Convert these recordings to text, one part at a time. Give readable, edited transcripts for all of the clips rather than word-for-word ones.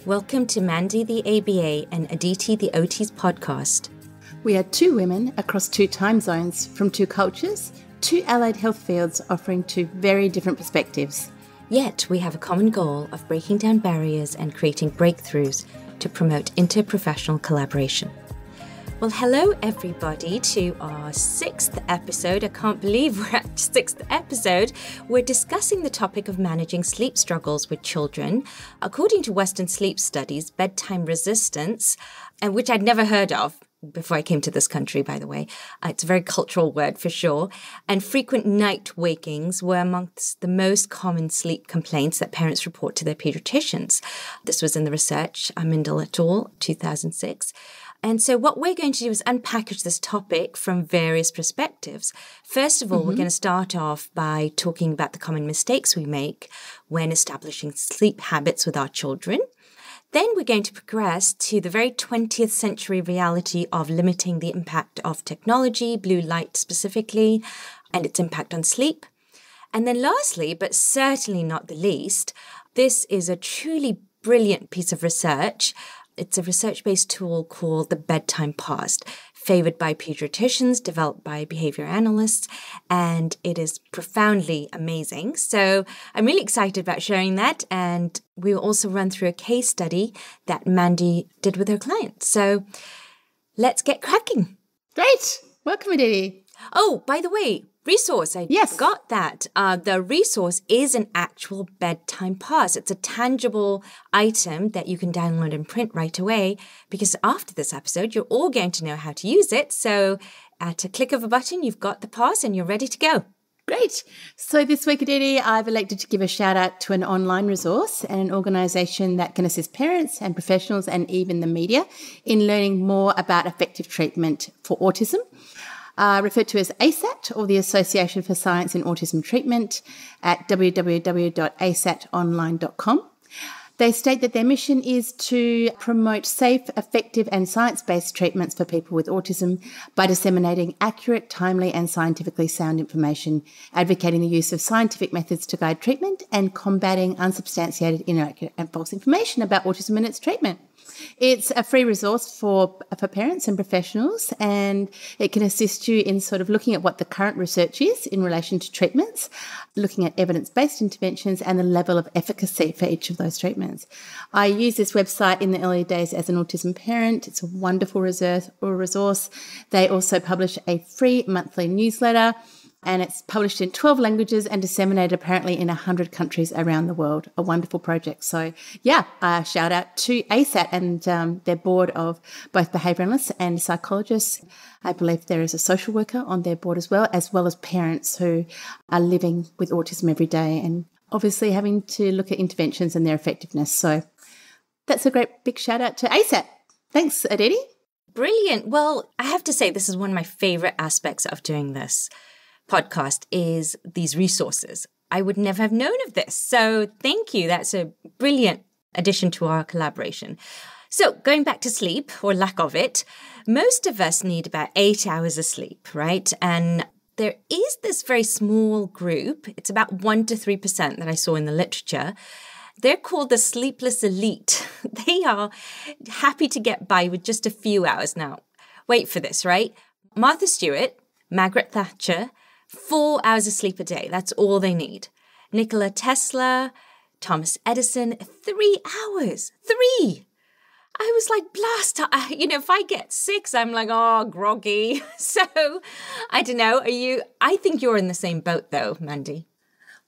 Welcome to Mandy the ABA and Aditi the OT's podcast. We are two women across two time zones from two cultures, two allied health fields offering two very different perspectives. Yet we have a common goal of breaking down barriers and creating breakthroughs to promote interprofessional collaboration. Well, hello everybody to our 6th episode. I can't believe we're at 6th episode. We're discussing the topic of managing sleep struggles with children. According to Western sleep studies, bedtime resistance, and which I'd never heard of before I came to this country, by the way. It's a very cultural word for sure. And frequent night wakings were amongst the most common sleep complaints that parents report to their pediatricians. This was in the research, Mindel et al., 2006. And so what we're going to do is unpackage this topic from various perspectives. First of all, we're going to start off by talking about the common mistakes we make when establishing sleep habits with our children. Then we're going to progress to the very 20th century reality of limiting the impact of technology, blue light specifically, and its impact on sleep. And then lastly, but certainly not the least, this is a truly brilliant piece of research. It's a research-based tool called the Bedtime Pass, favored by pediatricians, developed by behavior analysts, and it is profoundly amazing. So I'm really excited about sharing that, and we'll also run through a case study that Mandy did with her clients. So let's get cracking. Great. Welcome, Aditi. Oh, by the way, resource. I forgot that. The resource is an actual bedtime pass. It's a tangible item that you can download and print right away because after this episode, you're all going to know how to use it. So at a click of a button, you've got the pass and you're ready to go. Great. So this week, Aditi, I've elected to give a shout out to an online resource and an organisation that can assist parents and professionals and even the media in learning more about effective treatment for autism. Referred to as ASAT, or the Association for Science in Autism Treatment, at www.asatonline.com. They state that their mission is to promote safe, effective and science-based treatments for people with autism by disseminating accurate, timely and scientifically sound information, advocating the use of scientific methods to guide treatment and combating unsubstantiated, inaccurate and false information about autism and its treatment. It's a free resource for parents and professionals, and it can assist you in sort of looking at what the current research is in relation to treatments, looking at evidence-based interventions and the level of efficacy for each of those treatments. I used this website in the early days as an autism parent. It's a wonderful resource. They also publish a free monthly newsletter, and it's published in 12 languages and disseminated apparently in 100 countries around the world. A wonderful project. So shout out to ASAT and their board of both behaviour analysts and psychologists. I believe there is a social worker on their board as well as parents who are living with autism every day and obviously having to look at interventions and their effectiveness. So that's a great big shout out to ASAT. Thanks, Aditi. Brilliant. Well, I have to say this is one of my favourite aspects of doing this podcast is these resources. I would never have known of this. So thank you. That's a brilliant addition to our collaboration. So going back to sleep or lack of it, most of us need about 8 hours of sleep, right? And there is this very small group. It's about 1 to 3% that I saw in the literature. They're called the sleepless elite. They are happy to get by with just a few hours. Now, wait for this, right? Martha Stewart, Margaret Thatcher, 4 hours of sleep a day. That's all they need. Nikola Tesla, Thomas Edison, 3 hours. 3! I was like, blast. If I get 6, I'm like, oh, groggy. So, I don't know. I think you're in the same boat though, Mandy.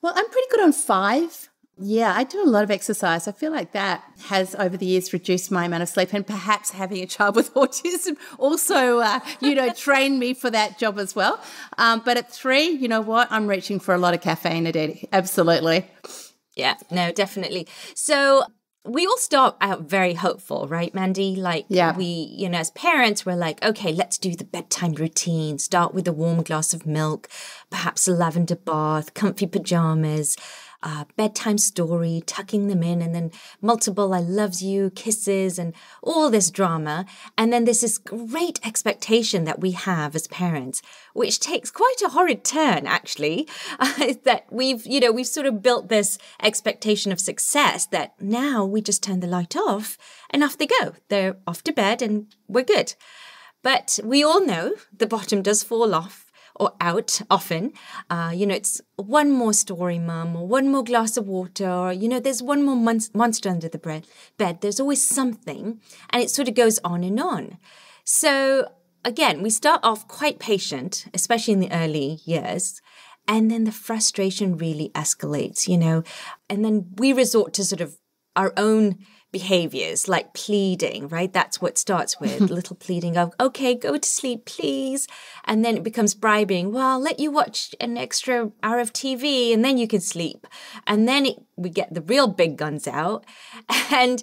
Well, I'm pretty good on 5. Yeah, I do a lot of exercise. I feel like that has over the years reduced my amount of sleep, and perhaps having a child with autism also, trained me for that job as well. But at 3, you know what? I'm reaching for a lot of caffeine a day. Absolutely. Yeah, no, definitely. So we all start out very hopeful, right, Mandy? We, as parents, we're like, okay, let's do the bedtime routine. Start with a warm glass of milk, perhaps a lavender bath, comfy pajamas. bedtime story, tucking them in, and then multiple I loves you, kisses, and all this drama. And then there's this great expectation that we have as parents, which takes quite a horrid turn, actually, that we've sort of built this expectation of success that now we just turn the light off and off they go. They're off to bed and we're good. But we all know the bottom does fall off or out often. It's one more story, mum, or one more glass of water, or, there's one more monster under the bed. There's always something, and it sort of goes on and on. So again, we start off quite patient, especially in the early years, and then the frustration really escalates, and then we resort to sort of our own behaviors like pleading, right? That's what starts with little pleading of, okay, go to sleep, please. And then it becomes bribing. Well, I'll let you watch an extra hour of TV and then you can sleep. And then we get the real big guns out and,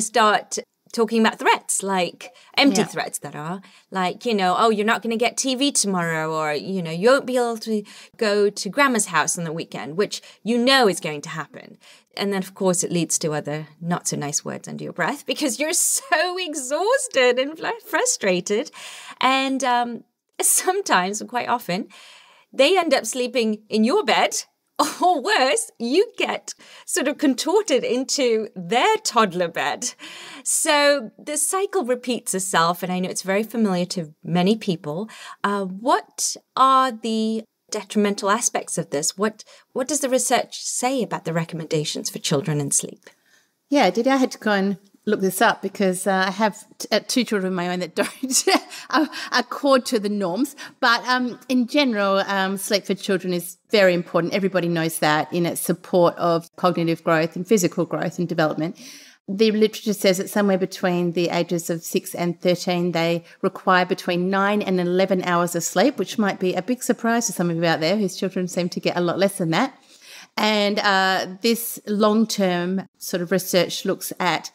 start talking about threats, like empty threats that are like, oh, you're not going to get TV tomorrow, or, you won't be able to go to grandma's house on the weekend, which is going to happen. And then, of course, it leads to other not so nice words under your breath because you're so exhausted and frustrated. And sometimes, quite often, they end up sleeping in your bed. Or worse, you get sort of contorted into their toddler bed. So the cycle repeats itself, and I know it's very familiar to many people. What are the detrimental aspects of this? What does the research say about the recommendations for children and sleep? Yeah, I had to go and look this up because I have two children of my own that don't accord to the norms. But in general, sleep for children is very important. Everybody knows that in its support of cognitive growth and physical growth and development. The literature says that somewhere between the ages of 6 and 13, they require between 9 and 11 hours of sleep, which might be a big surprise to some of you out there whose children seem to get a lot less than that. And this long-term sort of research looks at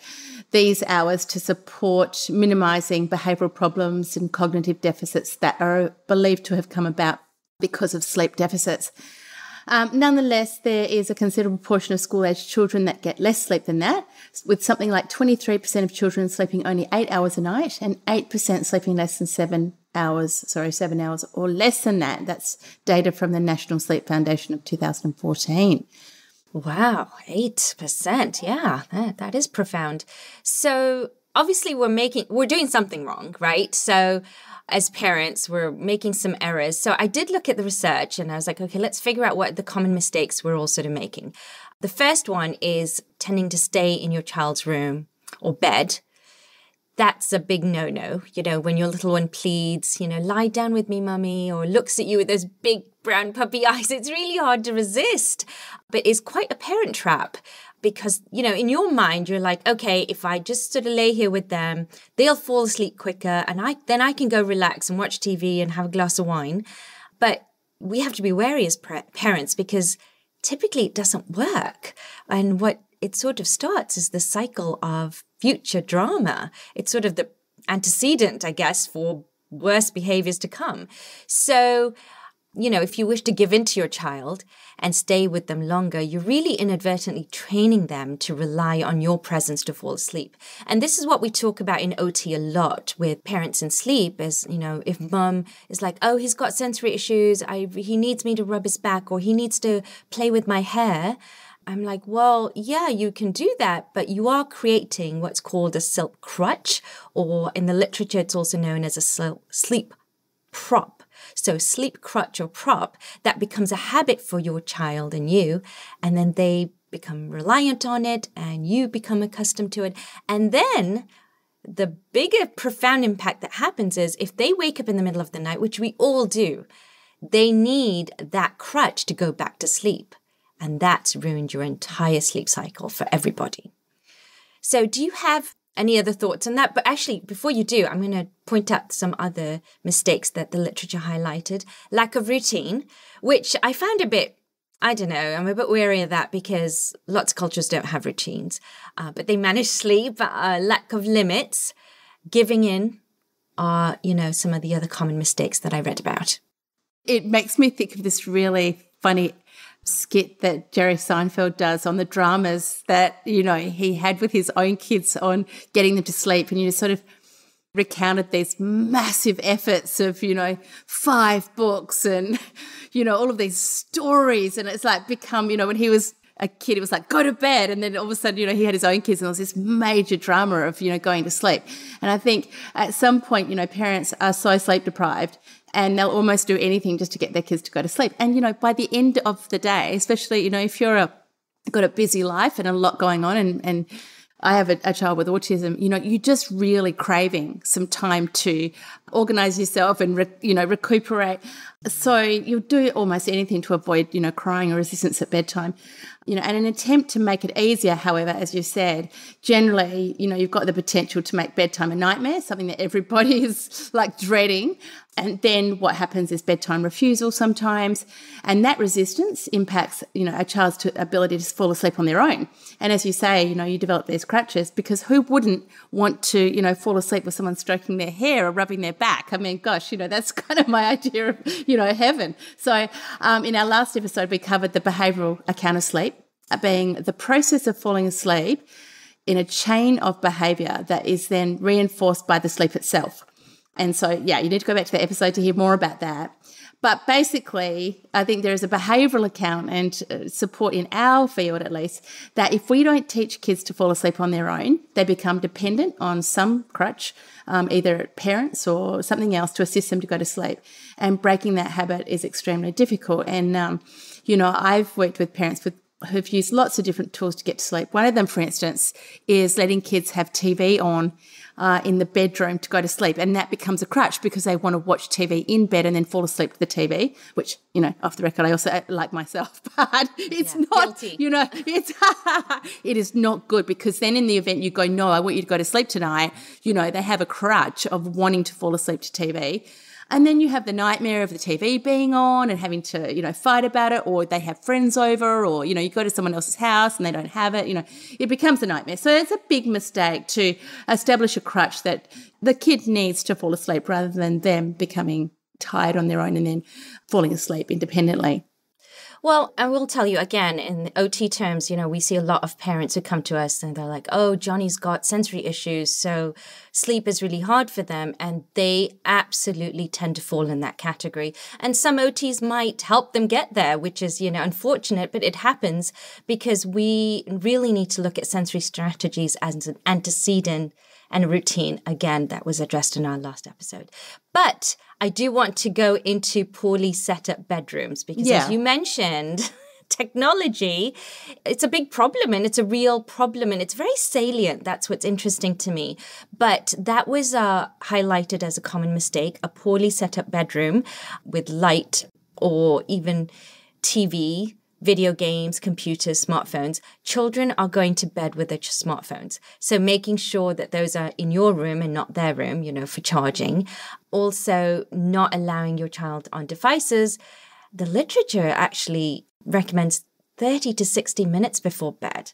these hours to support minimising behavioural problems and cognitive deficits that are believed to have come about because of sleep deficits. Nonetheless, there is a considerable portion of school-aged children that get less sleep than that, with something like 23% of children sleeping only 8 hours a night and 8% sleeping less than 7 hours or less than that. That's data from the National Sleep Foundation of 2014. Wow, 8%. Yeah, that is profound. So obviously we're doing something wrong, right? So as parents, we're making some errors. So I did look at the research and I was like, okay, let's figure out what the common mistakes we're all sort of making. The first one is tending to stay in your child's room or bed. That's a big no-no. When your little one pleads, lie down with me, mummy, or looks at you with those big brown puppy eyes, it's really hard to resist. But it's quite a parent trap because, in your mind, you're like, okay, if I just sort of lay here with them, they'll fall asleep quicker and then I can go relax and watch TV and have a glass of wine. But we have to be wary as parents because typically it doesn't work. And what it sort of starts is the cycle of future drama. It's sort of the antecedent, I guess, for worse behaviors to come. So, if you wish to give in to your child and stay with them longer, you're really inadvertently training them to rely on your presence to fall asleep. And this is what we talk about in OT a lot with parents in sleep is, if mum is like, oh, he's got sensory issues, he needs me to rub his back or he needs to play with my hair. I'm like, well, yeah, you can do that, but you are creating what's called a sleep crutch, or in the literature, it's also known as a sleep prop. So sleep crutch or prop, that becomes a habit for your child and you, and then they become reliant on it and you become accustomed to it. And then the bigger profound impact that happens is if they wake up in the middle of the night, which we all do, they need that crutch to go back to sleep. And that's ruined your entire sleep cycle for everybody. So do you have any other thoughts on that? But actually, before you do, I'm going to point out some other mistakes that the literature highlighted. Lack of routine, which I found a bit, I don't know, I'm a bit wary of that because lots of cultures don't have routines, but they manage sleep. Lack of limits, giving in are, some of the other common mistakes that I read about. It makes me think of this really funny skit that Jerry Seinfeld does on the dramas that, he had with his own kids on getting them to sleep. And, sort of recounted these massive efforts of, 5 books and, all of these stories. And it's like become, when he was a kid, it was like, go to bed. And then all of a sudden, he had his own kids and there was this major drama of, going to sleep. And I think at some point, parents are so sleep deprived and they'll almost do anything just to get their kids to go to sleep. And, by the end of the day, especially, if you're got a busy life and a lot going on and I have a child with autism, you're just really craving some time to organise yourself and, recuperate. So you'll do almost anything to avoid, crying or resistance at bedtime. And an attempt to make it easier, however, as you said, generally, you've got the potential to make bedtime a nightmare, something that everybody is like dreading. And then what happens is bedtime refusal sometimes. And that resistance impacts, a child's ability to fall asleep on their own. And as you say, you develop these crutches because who wouldn't want to, fall asleep with someone stroking their hair or rubbing their back? I mean, gosh, that's kind of my idea of, heaven. So in our last episode, we covered the behavioural account of sleep being the process of falling asleep in a chain of behaviour that is then reinforced by the sleep itself. And so, you need to go back to the episode to hear more about that. But basically, I think there is a behavioural account and support in our field, at least, that if we don't teach kids to fall asleep on their own, they become dependent on some crutch, either parents or something else to assist them to go to sleep. And breaking that habit is extremely difficult. And, I've worked with parents who've used lots of different tools to get to sleep. One of them, for instance, is letting kids have TV on in the bedroom to go to sleep. And that becomes a crutch because they want to watch TV in bed and then fall asleep to the TV, which, off the record, I also like myself. But it's not, guilty. it is not good because then in the event you go, no, I want you to go to sleep tonight, they have a crutch of wanting to fall asleep to TV. And then you have the nightmare of the TV being on and having to, fight about it, or they have friends over, or, you go to someone else's house and they don't have it, it becomes a nightmare. So it's a big mistake to establish a crutch that the kid needs to fall asleep rather than them becoming tired on their own and then falling asleep independently. Well, I will tell you again, in OT terms, we see a lot of parents who come to us and they're like, oh, Johnny's got sensory issues, so sleep is really hard for them. And they absolutely tend to fall in that category. And some OTs might help them get there, which is, unfortunate, but it happens because we really need to look at sensory strategies as an antecedent and a routine. Again, that was addressed in our last episode. But I do want to go into poorly set up bedrooms because as you mentioned, technology, it's a big problem and it's a real problem and it's very salient. That's what's interesting to me. But that was highlighted as a common mistake, a poorly set up bedroom with light or even TV, video games, computers, smartphones. Children are going to bed with their smartphones. So making sure that those are in your room and not their room, for charging. Also, not allowing your child on devices. The literature actually recommends 30 to 60 minutes before bed.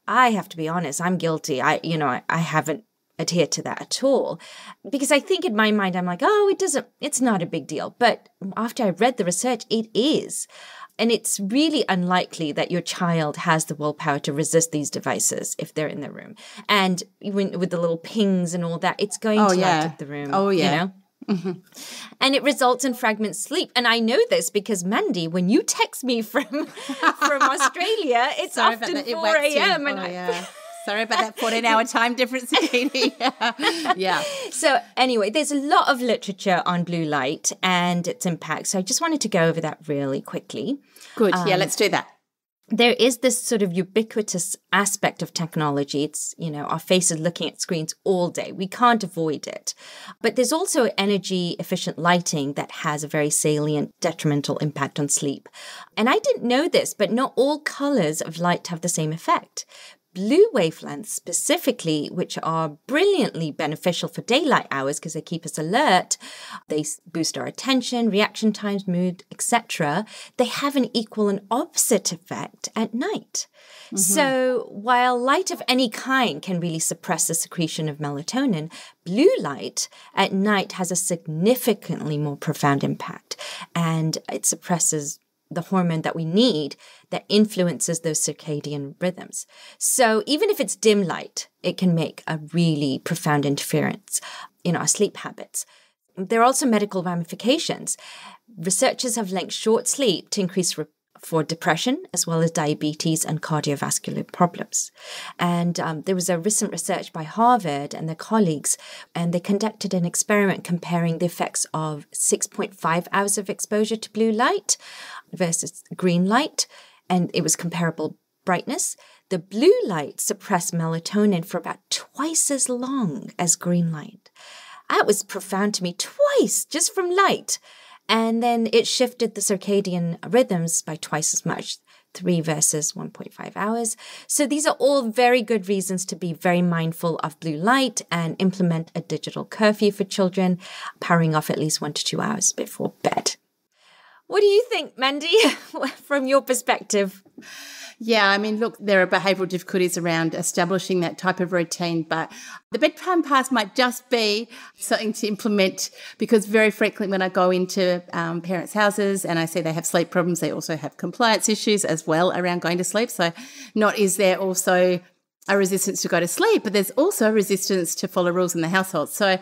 I have to be honest, I'm guilty. I haven't adhered to that at all because I think in my mind, I'm like, oh, it's not a big deal. But after I read the research, it is. And it's really unlikely that your child has the willpower to resist these devices if they're in their room. And even with the little pings and all that, it's going to light up the room. Oh, yeah. Mm-hmm. And it results in fragment sleep. And I know this because, Mandy, when you text me from Australia, it's often 4 a.m. And Sorry about that 14-hour time difference, Katie. Yeah. So anyway, there's a lot of literature on blue light and its impact. So I just wanted to go over that really quickly. Good. Yeah, let's do that. There is this sort of ubiquitous aspect of technology. It's, our faces looking at screens all day. We can't avoid it. But there's also energy efficient lighting that has a very salient detrimental impact on sleep. And I didn't know this, but not all colors of light have the same effect. Blue wavelengths specifically, which are brilliantly beneficial for daylight hours because they keep us alert, they boost our attention, reaction times, mood, etc. They have an equal and opposite effect at night. Mm-hmm. So while light of any kind can really suppress the secretion of melatonin, blue light at night has a significantly more profound impact, and it suppresses the hormone that we need that influences those circadian rhythms. So even if it's dim light, it can make a really profound interference in our sleep habits. There are also medical ramifications. Researchers have linked short sleep to increase for depression, as well as diabetes and cardiovascular problems. And there was a recent research by Harvard and their colleagues, and they conducted an experiment comparing the effects of 6.5 hours of exposure to blue light versus green light, and it was comparable brightness. The blue light suppressed melatonin for about twice as long as green light. That was profound to me, twice, just from light. And then it shifted the circadian rhythms by twice as much, 3 versus 1.5 hours. So these are all very good reasons to be very mindful of blue light and implement a digital curfew for children, powering off at least 1 to 2 hours before bed. What do you think, Mandy, from your perspective? Yeah, I mean, look, there are behavioural difficulties around establishing that type of routine, but the Bedtime Pass might just be something to implement, because very frequently when I go into parents' houses and I see they have sleep problems, they also have compliance issues as well around going to sleep. So not is there also a resistance to go to sleep, but there's also a resistance to follow rules in the household. So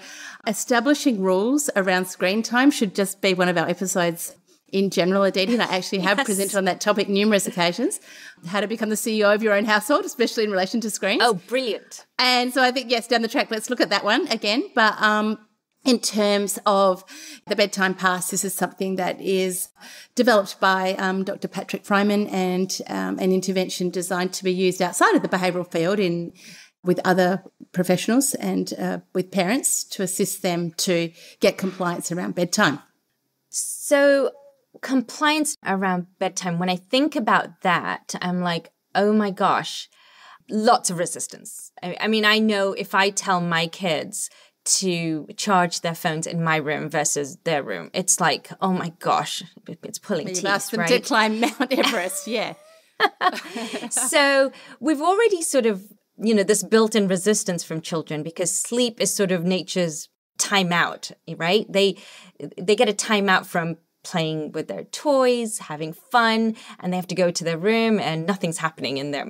establishing rules around screen time should just be one of our episodes in general, Aditi, and I actually have presented on that topic numerous occasions, how to become the CEO of your own household, especially in relation to screens. Oh, brilliant. And so I think, yes, down the track, let's look at that one again. But in terms of the Bedtime Pass, this is something that is developed by Dr. Patrick Fryman, and an intervention designed to be used outside of the behavioural field with other professionals and with parents to assist them to get compliance around bedtime. So compliance around bedtime, when I think about that, I'm like, oh my gosh, lots of resistance. I mean, I know if I tell my kids to charge their phones in my room versus their room, it's like, oh my gosh, it's pulling teeth, asked them right? to climb Mount Everest, yeah. So we've already sort of, this built-in resistance from children, because sleep is sort of nature's timeout, right? They get a timeout from playing with their toys, having fun, and they have to go to their room and nothing's happening in their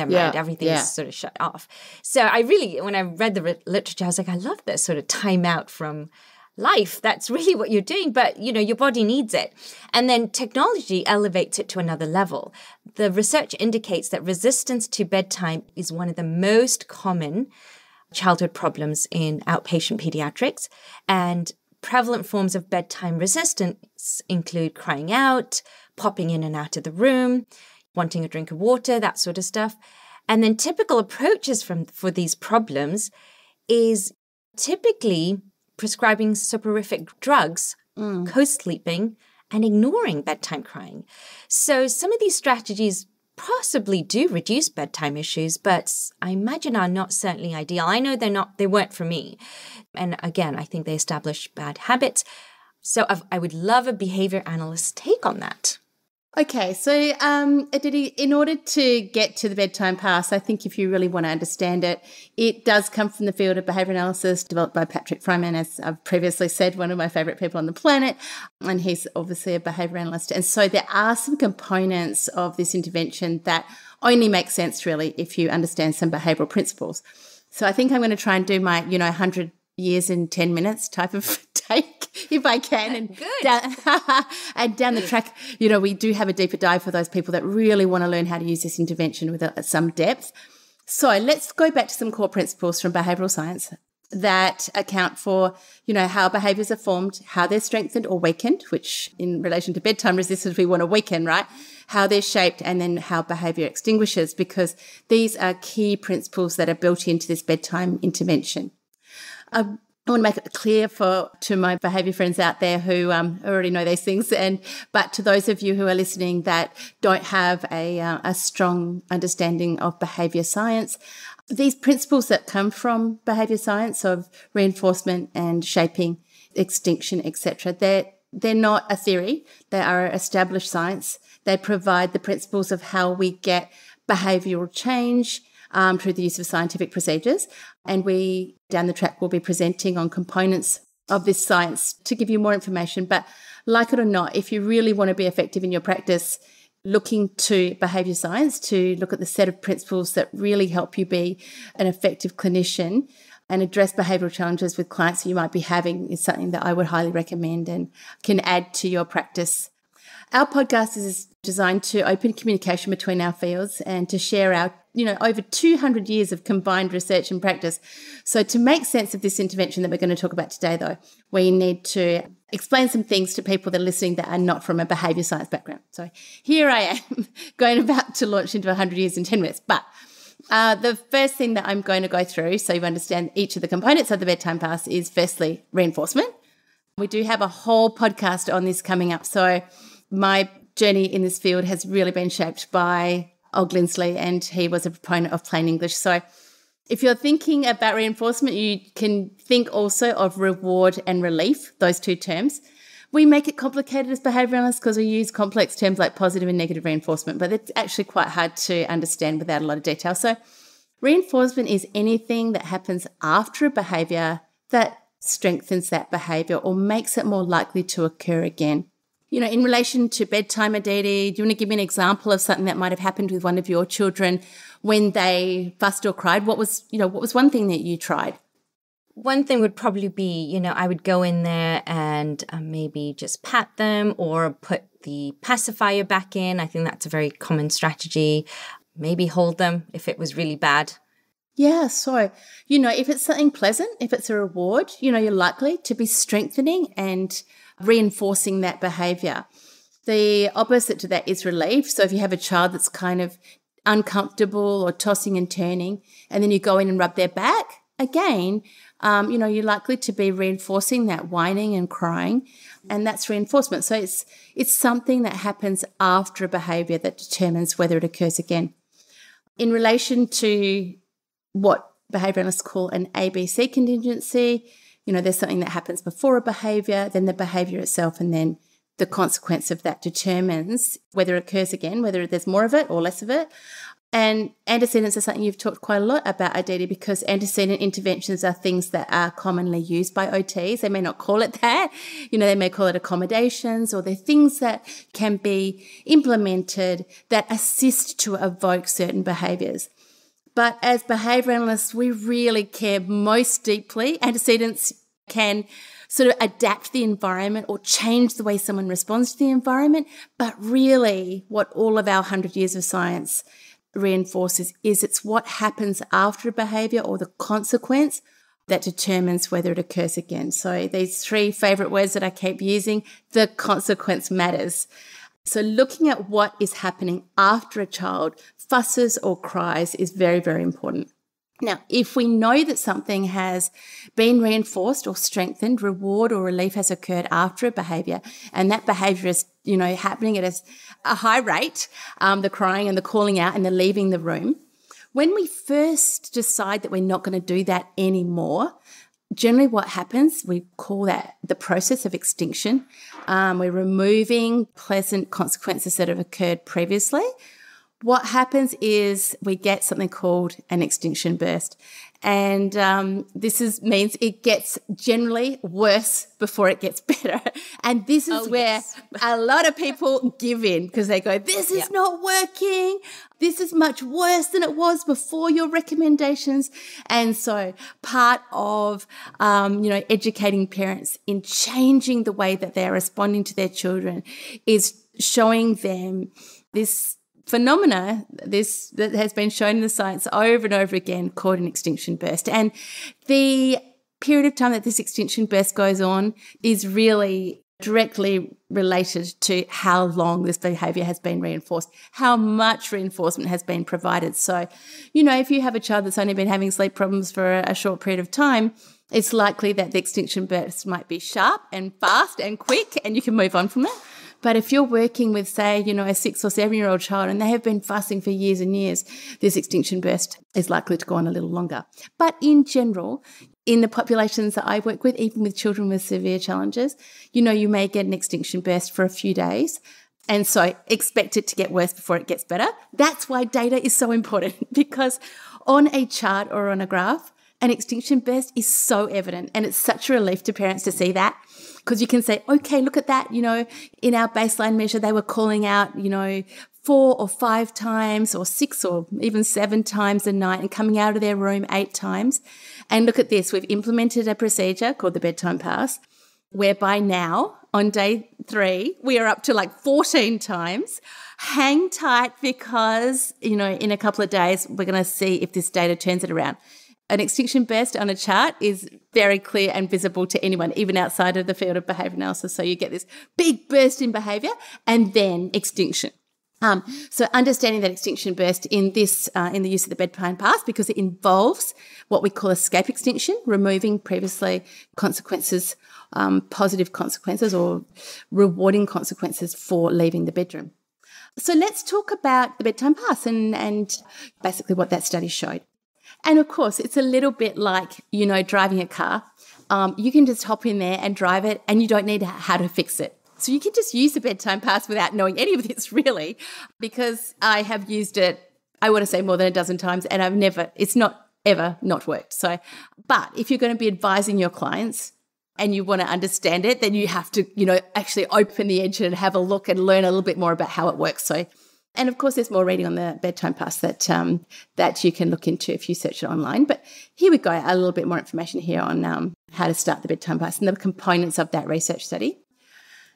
mind. Everything's sort of shut off. So I really, when I read the literature, I was like, I love this sort of timeout from life. That's really what you're doing, but your body needs it. And then technology elevates it to another level. The research indicates that resistance to bedtime is one of the most common childhood problems in outpatient pediatrics, and prevalent forms of bedtime resistance include crying out, popping in and out of the room, wanting a drink of water, that sort of stuff. And then typical approaches for these problems is typically prescribing soporific drugs, co-sleeping, and ignoring bedtime crying. So some of these strategies possibly do reduce bedtime issues, but I imagine are not certainly ideal. I know they weren't for me. And again, I think they establish bad habits. So I would love a behavior analyst's take on that. Okay, so Aditi, in order to get to the Bedtime Pass, I think if you really want to understand it, it does come from the field of behaviour analysis developed by Patrick Fryman, as I've previously said, one of my favourite people on the planet, and he's obviously a behaviour analyst. And so there are some components of this intervention that only make sense really if you understand some behavioural principles. So I think I'm going to try and do my, 100 years in 10 minutes type of take, if I can. And good. And down the track, we do have a deeper dive for those people that really want to learn how to use this intervention with some depth. So let's go back to some core principles from behavioural science that account for, how behaviours are formed, how they're strengthened or weakened, which in relation to bedtime resistance, we want to weaken, right? How they're shaped, and then how behaviour extinguishes, because these are key principles that are built into this bedtime intervention. I want to make it clear to my behaviour friends out there who already know these things, but to those of you who are listening that don't have a strong understanding of behaviour science, these principles that come from behaviour science of reinforcement and shaping, extinction, etc., they're not a theory. They are established science. They provide the principles of how we get behavioural change through the use of scientific procedures. And we, down the track, will be presenting on components of this science to give you more information. But like it or not, if you really want to be effective in your practice, looking to behaviour science to look at the set of principles that really help you be an effective clinician and address behavioural challenges with clients that you might be having is something that I would highly recommend and can add to your practice. Our podcast is designed to open communication between our fields and to share our, over 200 years of combined research and practice. So to make sense of this intervention that we're going to talk about today, though, we need to explain some things to people that are listening that are not from a behaviour science background. So here I am about to launch into 100 years in 10 minutes. But the first thing that I'm going to go through so you understand each of the components of the Bedtime Pass is firstly reinforcement. We do have a whole podcast on this coming up. So my journey in this field has really been shaped by Og Lindsley, and he was a proponent of plain English. So if you're thinking about reinforcement, you can think also of reward and relief, those two terms. We make it complicated as behaviouralists because we use complex terms like positive and negative reinforcement, but it's actually quite hard to understand without a lot of detail. So reinforcement is anything that happens after a behaviour that strengthens that behaviour or makes it more likely to occur again. In relation to bedtime, Aditi, do you want to give me an example of something that might have happened with one of your children when they fussed or cried? What was one thing that you tried? One thing would probably be, I would go in there and maybe just pat them or put the pacifier back in. I think that's a very common strategy. Maybe hold them if it was really bad. Yeah, so, if it's something pleasant, if it's a reward, you're likely to be strengthening and reinforcing that behaviour. The opposite to that is relief. So if you have a child that's kind of uncomfortable or tossing and turning, and then you go in and rub their back, again, you're likely to be reinforcing that whining and crying, and that's reinforcement. So it's something that happens after a behaviour that determines whether it occurs again. In relation to what behaviouralists call an ABC contingency, there's something that happens before a behaviour, then the behaviour itself, and then the consequence of that determines whether it occurs again, whether there's more of it or less of it. And antecedents are something you've talked quite a lot about, Aditi, because antecedent interventions are things that are commonly used by OTs. They may not call it that. They may call it accommodations, or they're things that can be implemented that assist to evoke certain behaviours. But as behaviour analysts, we really care most deeply. Antecedents can sort of adapt the environment or change the way someone responds to the environment. But really, what all of our 100 years of science reinforces is it's what happens after a behaviour or the consequence that determines whether it occurs again. So these three favourite words that I keep using, the consequence matters. So looking at what is happening after a child fusses or cries is very, very important. Now, if we know that something has been reinforced or strengthened, reward or relief has occurred after a behaviour, and that behaviour is, happening at a high rate, the crying and the calling out and the leaving the room, when we first decide that we're not going to do that anymore, generally what happens, we call that the process of extinction. We're removing pleasant consequences that have occurred previously. What happens is we get something called an extinction burst. And this means it gets generally worse before it gets better. And this is where a lot of people give in because they go, this is not working. This is much worse than it was before your recommendations. And so part of, educating parents in changing the way that they're responding to their children is showing them this phenomena that has been shown in the science over and over again called an extinction burst. And the period of time that this extinction burst goes on is really directly related to how long this behaviour has been reinforced, how much reinforcement has been provided. So, if you have a child that's only been having sleep problems for a short period of time, it's likely that the extinction burst might be sharp and fast and quick and you can move on from that. But if you're working with, say, a 6 or 7-year-old child and they have been fussing for years and years, this extinction burst is likely to go on a little longer. But in general, in the populations that I work with, even with children with severe challenges, you may get an extinction burst for a few days. And so expect it to get worse before it gets better. That's why data is so important, because on a chart or on a graph, an extinction burst is so evident, and it's such a relief to parents to see that, because you can say, okay, look at that, in our baseline measure, they were calling out, 4 or 5 times or 6 or even 7 times a night and coming out of their room 8 times. And look at this, we've implemented a procedure called the Bedtime Pass, whereby now on day 3, we are up to like 14 times. Hang tight, because, in a couple of days, we're going to see if this data turns it around. An extinction burst on a chart is very clear and visible to anyone, even outside of the field of behaviour analysis. So you get this big burst in behaviour and then extinction. So understanding that extinction burst in this, in the use of the Bedtime Pass, because it involves what we call escape extinction, removing previously consequences, positive consequences or rewarding consequences for leaving the bedroom. So let's talk about the Bedtime Pass and basically what that study showed. And of course, it's a little bit like, driving a car. You can just hop in there and drive it, and you don't need how to fix it. So you can just use the Bedtime Pass without knowing any of this, really, because I have used it, I want to say more than a dozen times, and it's not ever not worked. So, but if you're going to be advising your clients and you want to understand it, then you have to, actually open the engine and have a look and learn a little bit more about how it works. So, and of course, there's more reading on the Bedtime Pass that you can look into if you search it online. But here we go, a little bit more information here on how to start the Bedtime Pass and the components of that research study.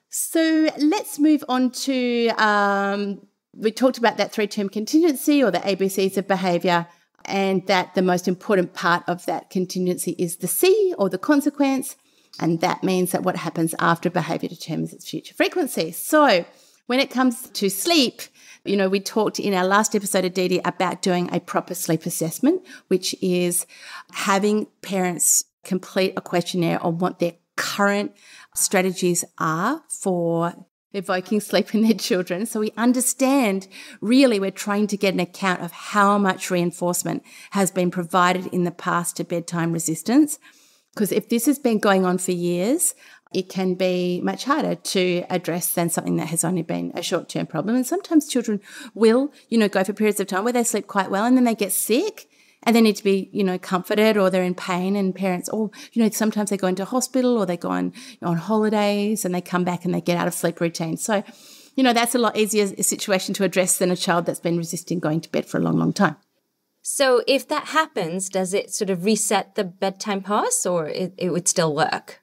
So let's move on to, we talked about that 3-term contingency, or the ABCs of behaviour, and that the most important part of that contingency is the C, or the consequence, and that means that what happens after behaviour determines its future frequency. So when it comes to sleep, we talked in our last episode of DD about doing a proper sleep assessment, which is having parents complete a questionnaire on what their current strategies are for evoking sleep in their children. So we understand, really, we're trying to get an account of how much reinforcement has been provided in the past to bedtime resistance. Because if this has been going on for years, it can be much harder to address than something that has only been a short-term problem. And sometimes children will, go for periods of time where they sleep quite well and then they get sick and they need to be, comforted, or they're in pain, and parents, sometimes they go into hospital or they go on holidays and they come back and they get out of sleep routine. So, that's a lot easier situation to address than a child that's been resisting going to bed for a long, long time. So if that happens, does it sort of reset the Bedtime Pass, or it would still work?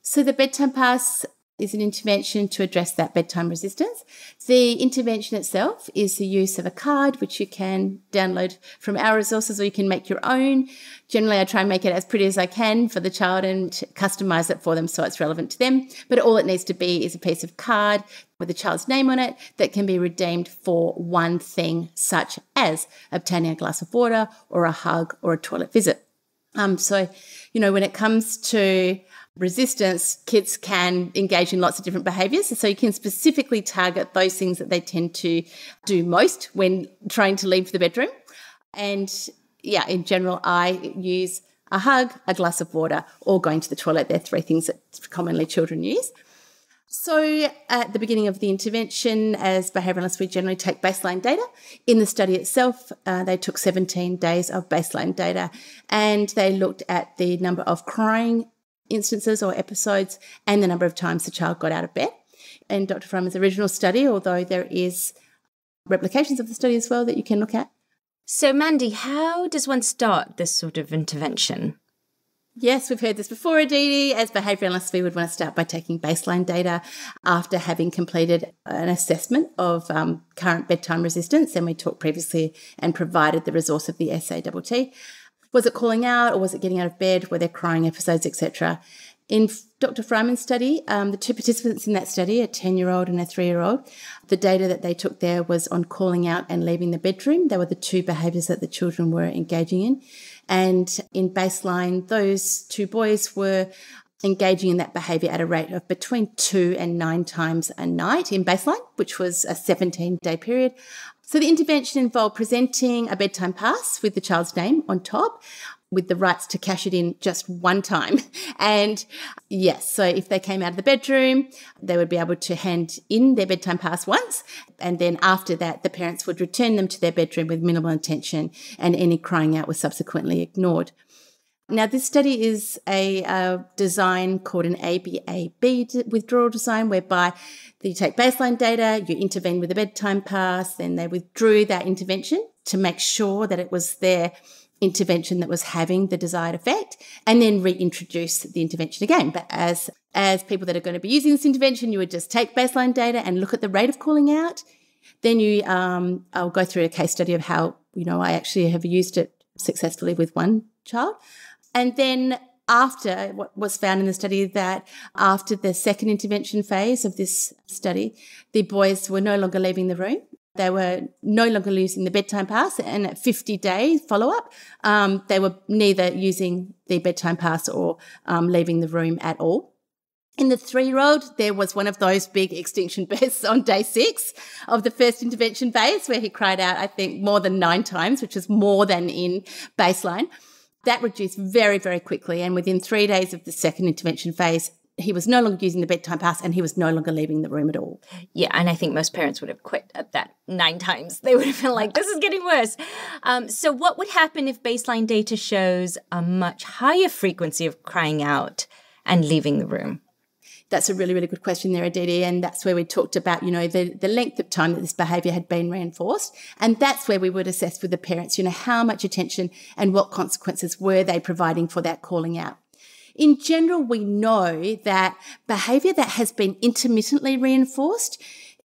So the Bedtime Pass is an intervention to address that bedtime resistance. The intervention itself is the use of a card, which you can download from our resources, or you can make your own. Generally, I try and make it as pretty as I can for the child and customize it for them so it's relevant to them. But all it needs to be is a piece of card with the child's name on it that can be redeemed for one thing, such as obtaining a glass of water or a hug or a toilet visit. So, when it comes to resistance, kids can engage in lots of different behaviours. So you can specifically target those things that they tend to do most when trying to leave the bedroom. And in general, I use a hug, a glass of water, or going to the toilet. They're 3 things that commonly children use. So at the beginning of the intervention, as behaviouralists, we generally take baseline data. In the study itself, they took 17 days of baseline data, and they looked at the number of crying instances or episodes and the number of times the child got out of bed. In Dr. Fryman's original study, although there is replications of the study as well that you can look at. So Mandy, how does one start this sort of intervention? Yes, we've heard this before, Aditi. As behaviouralists, we would want to start by taking baseline data after having completed an assessment of current bedtime resistance. And we talked previously and provided the resource of the SAT. Was it calling out, or was it getting out of bed? Were there crying episodes, etc.? In Dr. Fryman's study, the 2 participants in that study, a 10-year-old and a 3-year-old, the data that they took there was on calling out and leaving the bedroom. They were the 2 behaviours that the children were engaging in. And in baseline, those 2 boys were engaging in that behaviour at a rate of between 2 and 9 times a night in baseline, which was a 17-day period. So the intervention involved presenting a bedtime pass with the child's name on top, with the rights to cash it in just one time. And yes, so if they came out of the bedroom, they would be able to hand in their bedtime pass once. And then after that, the parents would return them to their bedroom with minimal attention, and any crying out was subsequently ignored. Now, this study is a design called an ABAB withdrawal design, whereby you take baseline data, you intervene with a bedtime pass, then they withdrew that intervention to make sure that it was their intervention that was having the desired effect, and then reintroduce the intervention again. But as people that are going to be using this intervention, you would just take baseline data and look at the rate of calling out. Then I'll go through a case study of how, I actually have used it successfully with one child. And then after, what was found in the study, that after the second intervention phase of this study, the boys were no longer leaving the room. They were no longer using the bedtime pass, and at 50-day follow-up, they were neither using the bedtime pass or leaving the room at all. In the 3-year-old, there was one of those big extinction bursts on day 6 of the first intervention phase, where he cried out, I think, more than 9 times, which is more than in baseline. That reduced very, very quickly, and within 3 days of the second intervention phase, he was no longer using the bedtime pass and he was no longer leaving the room at all. Yeah, and I think most parents would have quit at that 9 times. They would have been like, this is getting worse. So what would happen if baseline data shows a much higher frequency of crying out and leaving the room? That's a really, really good question there, Aditi. And that's where we talked about, the length of time that this behaviour had been reinforced. And that's where we would assess with the parents, how much attention and what consequences were they providing for that calling out. In general, we know that behaviour that has been intermittently reinforced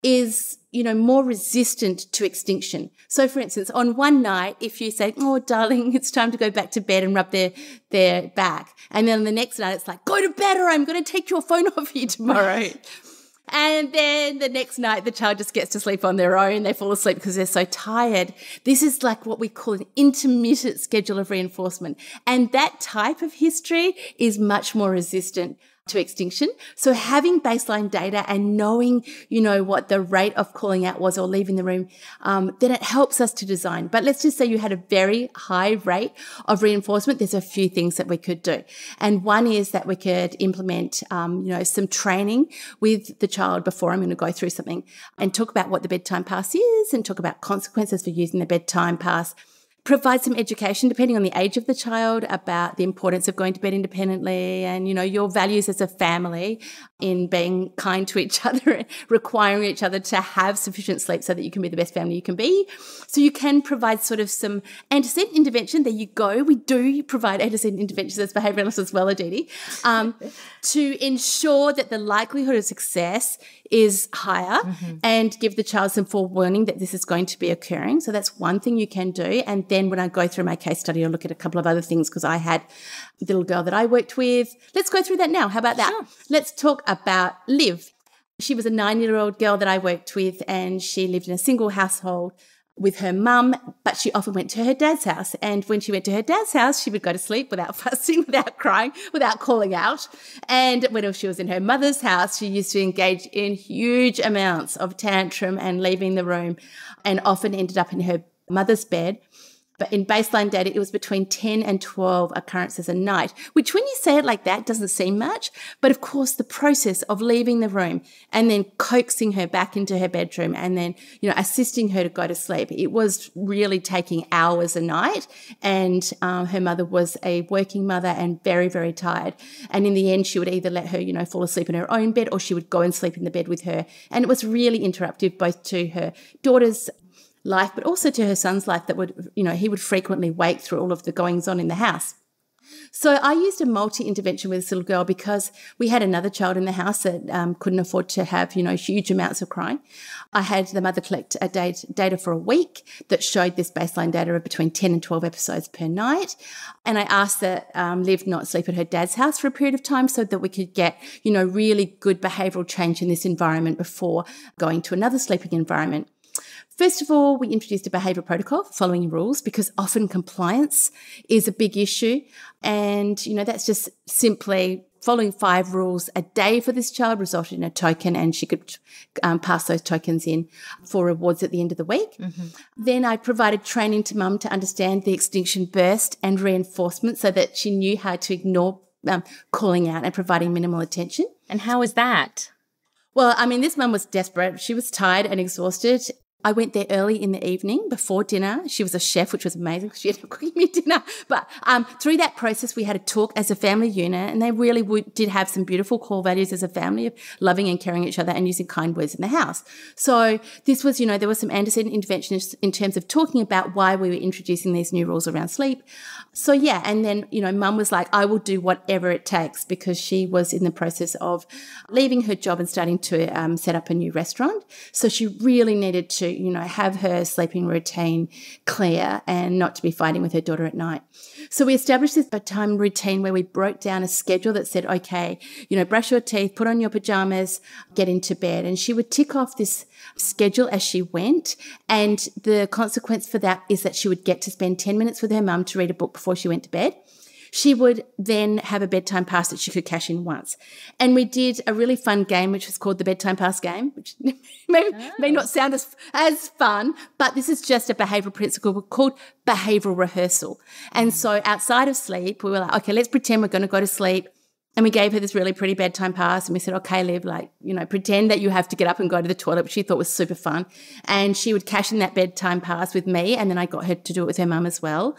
is, more resistant to extinction. So, for instance, on one night, if you say, oh, darling, it's time to go back to bed and rub their back. And then the next night, it's like, go to bed or I'm going to take your phone off you tomorrow. And then the next night, the child just gets to sleep on their own. They fall asleep because they're so tired. This is like what we call an intermittent schedule of reinforcement. And that type of history is much more resistant to extinction. So having baseline data and knowing, what the rate of calling out was or leaving the room, then it helps us to design. But let's just say you had a very high rate of reinforcement. There's a few things that we could do. And one is that we could implement, some training with the child before I'm going to go through something and talk about what the bedtime pass is and talk about consequences for using the bedtime pass. Provide some education, depending on the age of the child, about the importance of going to bed independently and, your values as a family in being kind to each other and requiring each other to have sufficient sleep so that you can be the best family you can be. So you can provide sort of some antecedent intervention. There you go. We do provide antecedent interventions as behaviouralists as well, Aditi, to ensure that the likelihood of success is higher and give the child some forewarning that this is going to be occurring. So that's one thing you can do. And then when I go through my case study, I'll look at a couple of other things because I had a little girl that I worked with. Let's go through that now. How about that? Sure. Let's talk about Liv. She was a 9-year-old girl that I worked with, and she lived in a single household with her mum, but she often went to her dad's house. And when she went to her dad's house, she would go to sleep without fussing, without crying, without calling out. And when she was in her mother's house, she used to engage in huge amounts of tantrum and leaving the room, and often ended up in her mother's bed. But in baseline data, it was between 10 and 12 occurrences a night, which when you say it like that doesn't seem much. But of course, the process of leaving the room and then coaxing her back into her bedroom and then, assisting her to go to sleep, it was really taking hours a night. And her mother was a working mother and very, very tired. And in the end, she would either let her, fall asleep in her own bed, or she would go and sleep in the bed with her. And it was really interruptive both to her daughter's life, but also to her son's life, that would, he would frequently wake through all of the goings on in the house. So I used a multi-intervention with this little girl because we had another child in the house that couldn't afford to have, huge amounts of crying. I had the mother collect data for a week that showed this baseline data of between 10 and 12 episodes per night. And I asked that Liv not sleep at her dad's house for a period of time so that we could get, really good behavioural change in this environment before going to another sleeping environment. First of all, we introduced a behavioural protocol for following rules because often compliance is a big issue. And, that's just simply following 5 rules a day for this child resulted in a token, and she could pass those tokens in for rewards at the end of the week. Then I provided training to mum to understand the extinction burst and reinforcement so that she knew how to ignore calling out and providing minimal attention. And how was that? Well, this mum was desperate. She was tired and exhausted. I went there early in the evening before dinner. She was a chef, which was amazing because she ended up cooking me dinner. But through that process, we had a talk as a family unit, and they really did have some beautiful core values as a family of loving and caring each other and using kind words in the house. So this was, there was some antecedent interventions in terms of talking about why we were introducing these new rules around sleep. So yeah, and then, Mum was like, I will do whatever it takes, because she was in the process of leaving her job and starting to set up a new restaurant. So she really needed to, have her sleeping routine clear and not to be fighting with her daughter at night. So we established this bedtime routine where we broke down a schedule that said, okay, brush your teeth, put on your pajamas, get into bed. And she would tick off this schedule as she went. And the consequence for that is that she would get to spend 10 minutes with her mum to read a book before she went to bed. She would then have a bedtime pass that she could cash in once. And we did a really fun game, which was called the Bedtime Pass game, which may not sound as fun, but this is just a behavioural principle called behavioural rehearsal. And so outside of sleep, we were like, okay, let's pretend we're going to go to sleep. And we gave her this really pretty bedtime pass, and we said, okay, Liv, pretend that you have to get up and go to the toilet, which she thought was super fun. And she would cash in that bedtime pass with me, and then I got her to do it with her mum as well.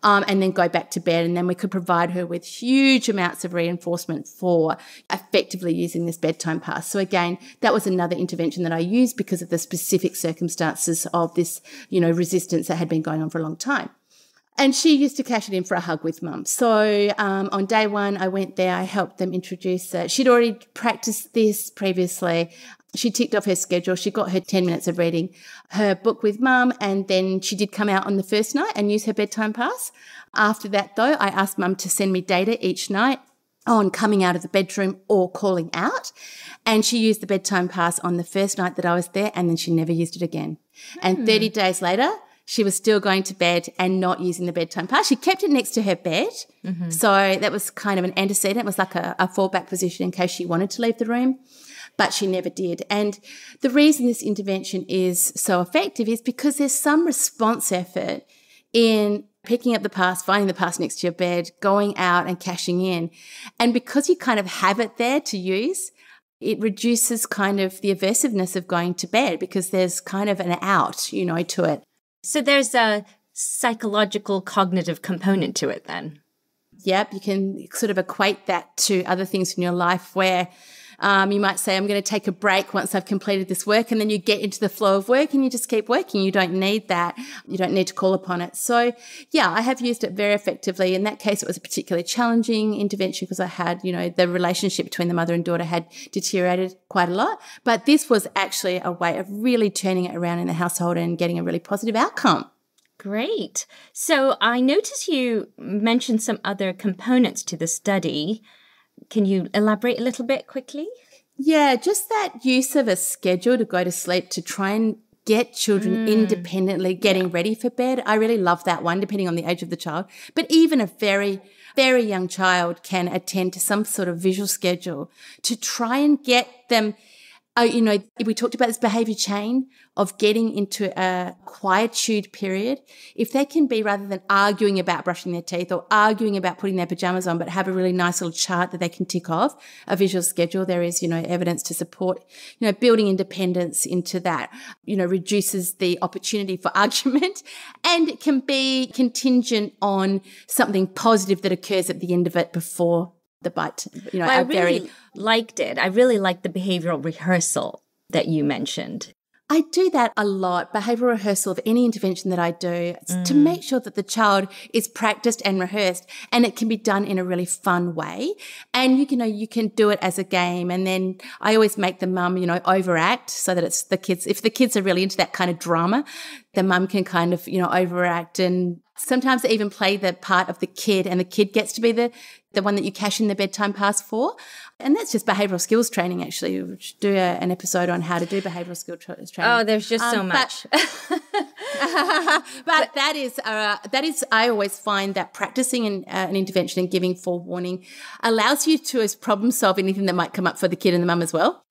And then go back to bed, and then we could provide her with huge amounts of reinforcement for effectively using this bedtime pass. So again, that was another intervention that I used because of the specific circumstances of this, resistance that had been going on for a long time. And she used to cash it in for a hug with mum. So on day one, I went there, I helped them introduce it. She'd already practiced this previously. She ticked off her schedule. She got her 10 minutes of reading her book with mum, and then she did come out on the first night and use her bedtime pass. After that, though, I asked mum to send me data each night on coming out of the bedroom or calling out. And she used the bedtime pass on the first night that I was there, and then she never used it again. And 30 days later, she was still going to bed and not using the bedtime pass. She kept it next to her bed. Mm-hmm. So that was kind of an antecedent. It was like a fallback position in case she wanted to leave the room, but she never did. And the reason this intervention is so effective is because there's some response effort in picking up the pass, finding the pass next to your bed, going out and cashing in. And because you kind of have it there to use, it reduces kind of the aversiveness of going to bed because there's kind of an out, to it. So there's a psychological cognitive component to it then. Yep, you can sort of equate that to other things in your life where you might say, I'm going to take a break once I've completed this work, and then you get into the flow of work and you just keep working. You don't need that. You don't need to call upon it. So, yeah, I have used it very effectively. In that case, it was a particularly challenging intervention because I had, the relationship between the mother and daughter had deteriorated quite a lot. But this was actually a way of really turning it around in the household and getting a really positive outcome. Great. So I noticed you mentioned some other components to the study. Can you elaborate a little bit quickly? Yeah, just that use of a schedule to go to sleep to try and get children independently getting ready for bed. I really love that one, depending on the age of the child. But even a very, very young child can attend to some sort of visual schedule to try and get them. We talked about this behaviour chain of getting into a quietude period. If they can be, rather than arguing about brushing their teeth or arguing about putting their pajamas on, but have a really nice little chart that they can tick off, a visual schedule, there is, evidence to support, building independence into that, reduces the opportunity for argument, and it can be contingent on something positive that occurs at the end of it before the bite. I really liked it. I really liked the behavioural rehearsal that you mentioned. I do that a lot, behavioural rehearsal of any intervention that I do, to make sure that the child is practiced and rehearsed, and it can be done in a really fun way. And you can do it as a game. And then I always make the mum, overact so that it's the kids. If the kids are really into that kind of drama, the mum can kind of, overact, and sometimes they even play the part of the kid, and the kid gets to be the one that you cash in the bedtime pass for. And that's just behavioural skills training, actually. We should do an episode on how to do behavioural skills training. Oh, there's just so much. But that is, I always find that practicing an intervention and giving forewarning allows you to problem solve anything that might come up for the kid and the mum as well.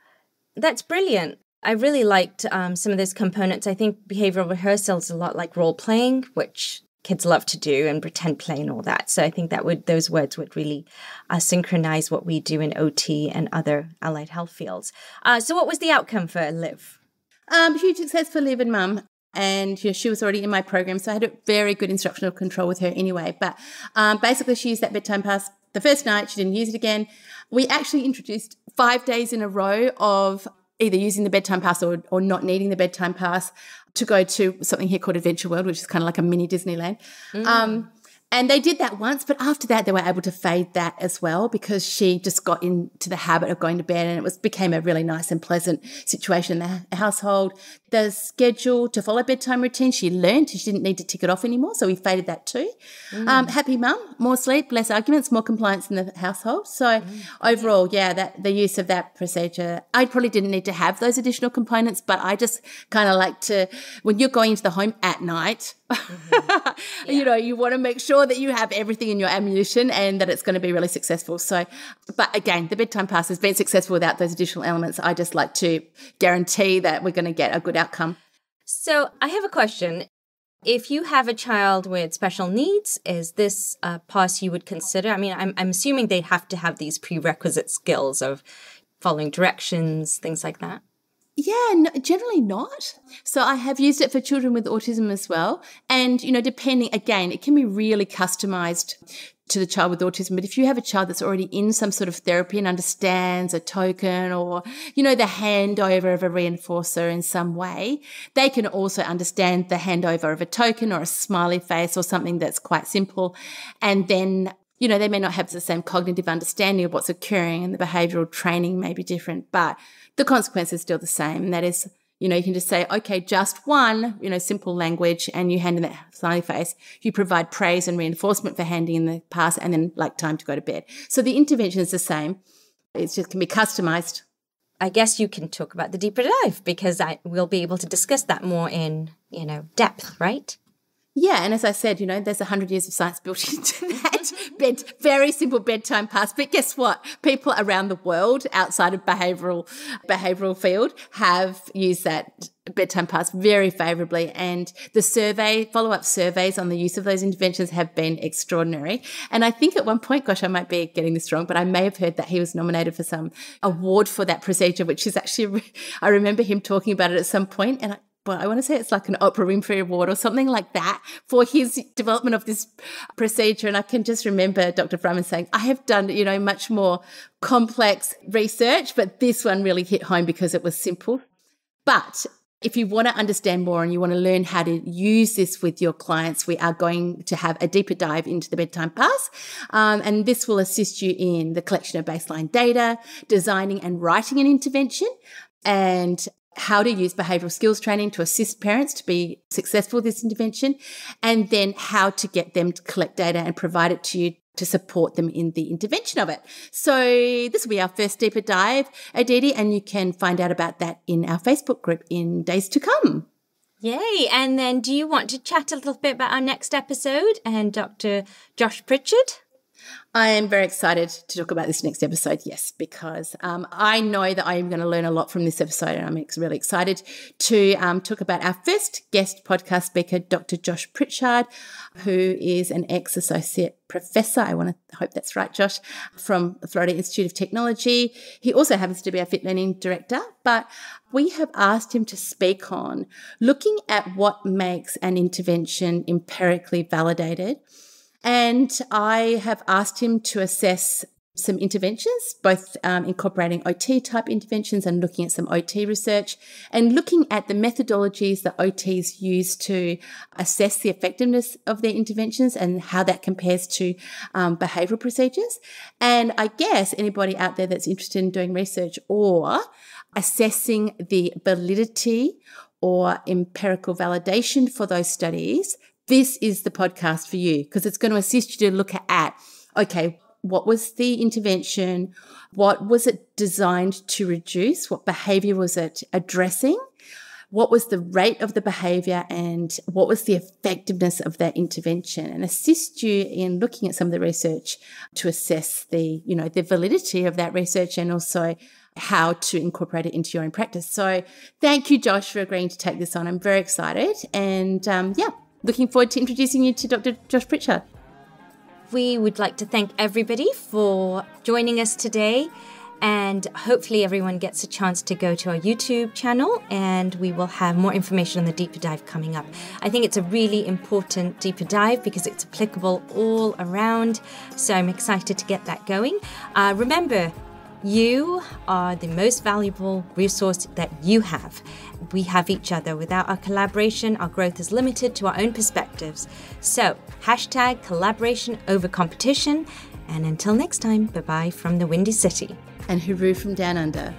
That's brilliant. I really liked some of those components. I think behavioural rehearsal is a lot like role playing, which kids love to do, and pretend play and all that. So I think those words would really synchronize what we do in OT and other allied health fields. So what was the outcome for Liv? Huge success for Liv and Mum. And she was already in my program, so I had a very good instructional control with her anyway. But basically, she used that Bedtime Pass the first night. She didn't use it again. We actually introduced 5 days in a row of either using the Bedtime Pass or not needing the Bedtime Pass to go to something here called Adventure World, which is kind of like a mini Disneyland. And they did that once, but after that, they were able to fade that as well because she just got into the habit of going to bed, and it became a really nice and pleasant situation in the household. The schedule to follow bedtime routine, she learned. She didn't need to tick it off anymore, so we faded that too. Happy mum, more sleep, less arguments, more compliance in the household. So overall, the use of that procedure, I probably didn't need to have those additional components, but I just kind of like to, when you're going into the home at night, you want to make sure that you have everything in your ammunition and that it's going to be really successful. So, but again, the Bedtime Pass has been successful without those additional elements. I just like to guarantee that we're going to get a good outcome. So I have a question. If you have a child with special needs, is this a pass you would consider? I mean, I'm assuming they have to have these prerequisite skills of following directions, things like that. Yeah, no, generally not. So I have used it for children with autism as well. And, depending, again, it can be really customized to the child with autism. But if you have a child that's already in some sort of therapy and understands a token or, the handover of a reinforcer in some way, they can also understand the handover of a token or a smiley face or something that's quite simple. And then they may not have the same cognitive understanding of what's occurring, and the behavioural training may be different, but the consequence is still the same. And that is, you can just say, okay, just one, simple language, and you hand in that smiley face. You provide praise and reinforcement for handing in the pass, and then time to go to bed. So the intervention is the same. It just can be customised. I guess you can talk about the deeper dive because we'll be able to discuss that more in, depth, right? Yeah, and as I said, there's 100 years of science built into that very simple bedtime pass. But guess what? People around the world outside of behavioural field have used that bedtime pass very favourably, and the follow-up surveys on the use of those interventions have been extraordinary. And I think at one point, gosh, I might be getting this wrong, but I may have heard that he was nominated for some award for that procedure, which is actually, I remember him talking about it at some point, and I want to say it's like an Oprah Winfrey Award or something like that for his development of this procedure. And I can just remember Dr. Fryman saying, I have done, much more complex research, but this one really hit home because it was simple. But if you want to understand more and you want to learn how to use this with your clients, we are going to have a deeper dive into the Bedtime Pass. And this will assist you in the collection of baseline data, designing and writing an intervention, and how to use behavioural skills training to assist parents to be successful with this intervention, and then how to get them to collect data and provide it to you to support them in the intervention of it. So this will be our first deeper dive, Aditi, and you can find out about that in our Facebook group in days to come. Yay. And then do you want to chat a little bit about our next episode and Dr. Josh Pritchard? I am very excited to talk about this next episode, yes, because I know that I am going to learn a lot from this episode, and I'm really excited to talk about our first guest podcast speaker, Dr. Josh Pritchard, who is an ex-associate professor, I hope that's right, Josh, from the Florida Institute of Technology. He also happens to be our Fit Learning Director, but we have asked him to speak on looking at what makes an intervention empirically validated. And I have asked him to assess some interventions, both incorporating OT-type interventions and looking at some OT research and looking at the methodologies that OTs use to assess the effectiveness of their interventions and how that compares to behavioural procedures. And I guess anybody out there that's interested in doing research or assessing the validity or empirical validation for those studies, this is the podcast for you, because it's going to assist you to look at, okay, what was the intervention? What was it designed to reduce? What behaviour was it addressing? What was the rate of the behaviour, and what was the effectiveness of that intervention, and assist you in looking at some of the research to assess the validity of that research and also how to incorporate it into your own practice. So thank you, Josh, for agreeing to take this on. I'm very excited, and looking forward to introducing you to Dr. Josh Pritchard. We would like to thank everybody for joining us today. And hopefully everyone gets a chance to go to our YouTube channel, and we will have more information on the deeper dive coming up. I think it's a really important deeper dive because it's applicable all around. So I'm excited to get that going. Remember, you are the most valuable resource that you have. We have each other. Without our collaboration, our growth is limited to our own perspectives. So hashtag collaboration over competition. And until next time, bye-bye from the Windy City. And hooroo from down under.